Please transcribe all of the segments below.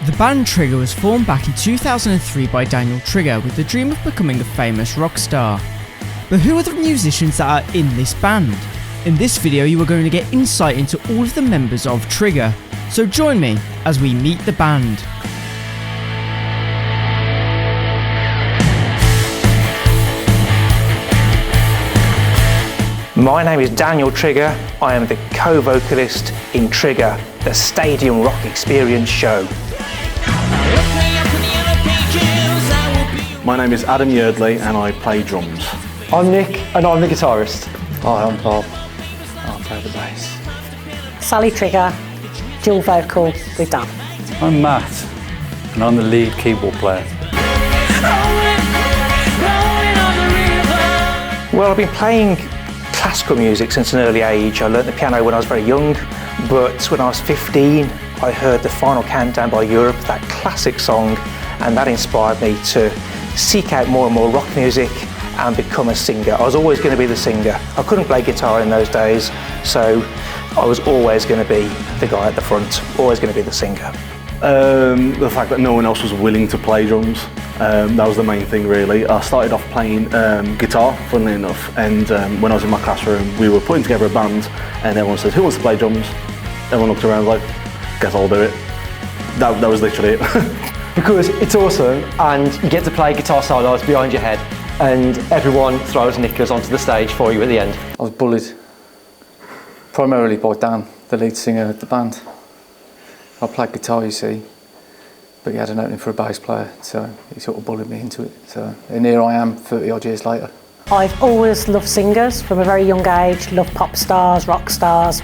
The band Trigger was formed back in 2003 by Daniel Trigger with the dream of becoming a famous rock star. But who are the musicians that are in this band? In this video you are going to get insight into all of the members of Trigger, so join me as we meet the band. My name is Daniel Trigger. I am the co-vocalist in Trigger, the Stadium Rock Experience show. My name is Adam Yardley and I play drums. I'm Nick and I'm the guitarist. Hi, I'm Bob. I play the bass. Sally Trigger, dual vocal with Dan. I'm Matt and I'm the lead keyboard player. Well, I've been playing classical music since an early age. I learnt the piano when I was very young, but when I was 15 I heard the Final Countdown by Europe, that classic song, and that inspired me to seek out more and more rock music and become a singer. I was always going to be the singer. I couldn't play guitar in those days, so I was always going to be the guy at the front, always going to be the singer. The fact that no one else was willing to play drums, that was the main thing really. I started off playing guitar, funnily enough, and when I was in my classroom we were putting together a band and everyone said, who wants to play drums? Everyone looked around like, guess I'll do it. That was literally it. Because it's awesome and you get to play guitar solos behind your head and everyone throws knickers onto the stage for you at the end. I was bullied primarily by Dan, the lead singer of the band. I played guitar, you see, but he had an opening for a bass player, so he sort of bullied me into it. And here I am 30 odd years later. I've always loved singers from a very young age, loved pop stars, rock stars,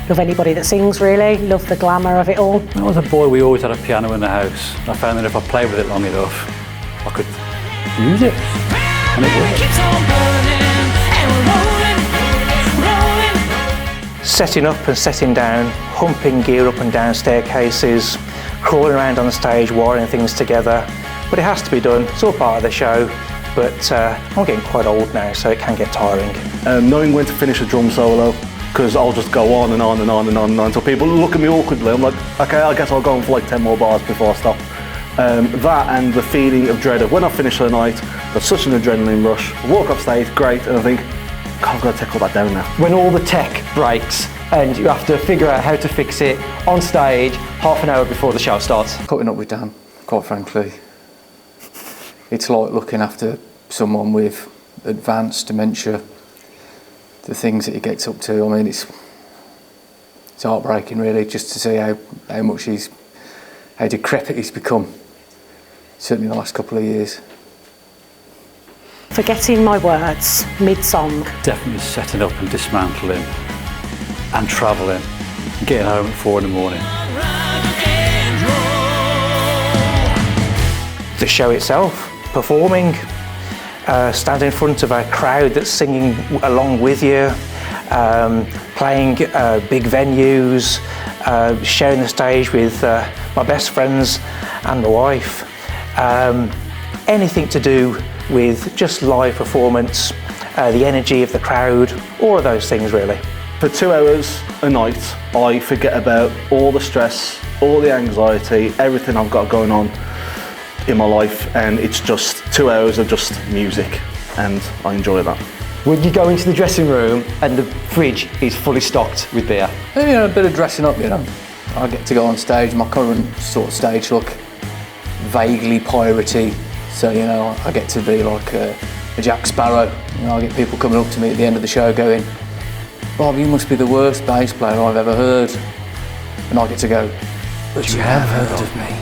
love anybody that sings really, love the glamour of it all. When I was a boy we always had a piano in the house. I found that if I played with it long enough I could use it, and it worked. Setting up and setting down, humping gear up and down staircases, crawling around on the stage, wiring things together. But it has to be done, it's all part of the show. But I'm getting quite old now, so it can get tiring. Knowing when to finish a drum solo, because I'll just go on and on and on and on and on until people look at me awkwardly. I'm like, okay, I guess I'll go on for like 10 more bars before I stop. That and the feeling of dread of when I finish the night, got such an adrenaline rush, walk off stage, great, and I think, God, I've got to take all that down now. When all the tech breaks and you have to figure out how to fix it on stage half an hour before the show starts. Putting up with Dan, quite frankly, it's like looking after someone with advanced dementia. The things that he gets up to, I mean, it's heartbreaking really, just to see how much how decrepit he's become, certainly in the last couple of years. Forgetting my words, mid-song. Definitely setting up and dismantling and travelling, getting home at 4 in the morning. The show itself, performing, stand in front of a crowd that's singing along with you, playing big venues, sharing the stage with my best friends and my wife. Anything to do with just live performance, the energy of the crowd, all of those things really. For 2 hours a night, I forget about all the stress, all the anxiety, everything I've got going on in my life, and it's just 2 hours of just music, and I enjoy that. When you go into the dressing room and the fridge is fully stocked with beer. You know, a bit of dressing up, you know. I get to go on stage, my current sort of stage look, vaguely piratey, so you know, I get to be like a Jack Sparrow. You know, I get people coming up to me at the end of the show going, Bob, you must be the worst bass player I've ever heard. And I get to go, but you have heard of me.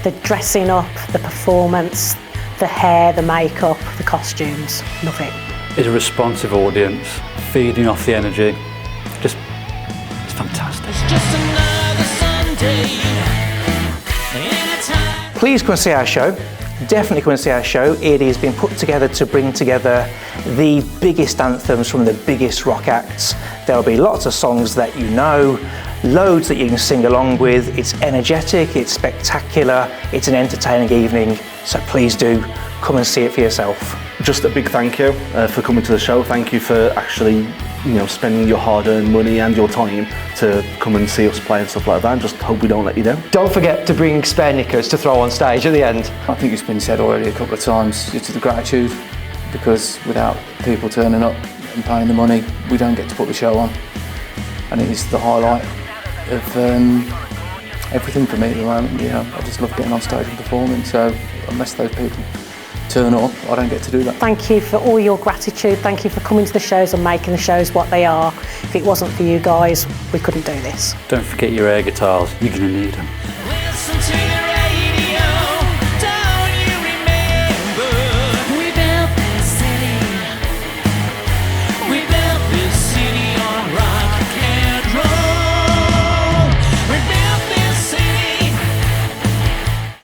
The dressing up, the performance, the hair, the makeup, the costumes, love it. It's a responsive audience, feeding off the energy, it's fantastic. It's just another Sunday. Please come and see our show. Definitely come and see our show. It has been put together to bring together the biggest anthems from the biggest rock acts. There'll be lots of songs that you know, loads that you can sing along with. It's energetic, it's spectacular, it's an entertaining evening, so please do come and see it for yourself. Just a big thank you for coming to the show. Thank you for actually spending your hard-earned money and your time to come and see us play and stuff like that, and just hope we don't let you down. Don't forget to bring spare knickers to throw on stage at the end. I think it's been said already a couple of times, it's the gratitude, because without people turning up and paying the money, we don't get to put the show on. And it is the highlight of everything for me at the moment. I just love getting on stage and performing, so unless those people turn up, I don't get to do that. Thank you for all your gratitude. Thank you for coming to the shows and making the shows what they are. If it wasn't for you guys, we couldn't do this. Don't forget your air guitars, you're going to need them.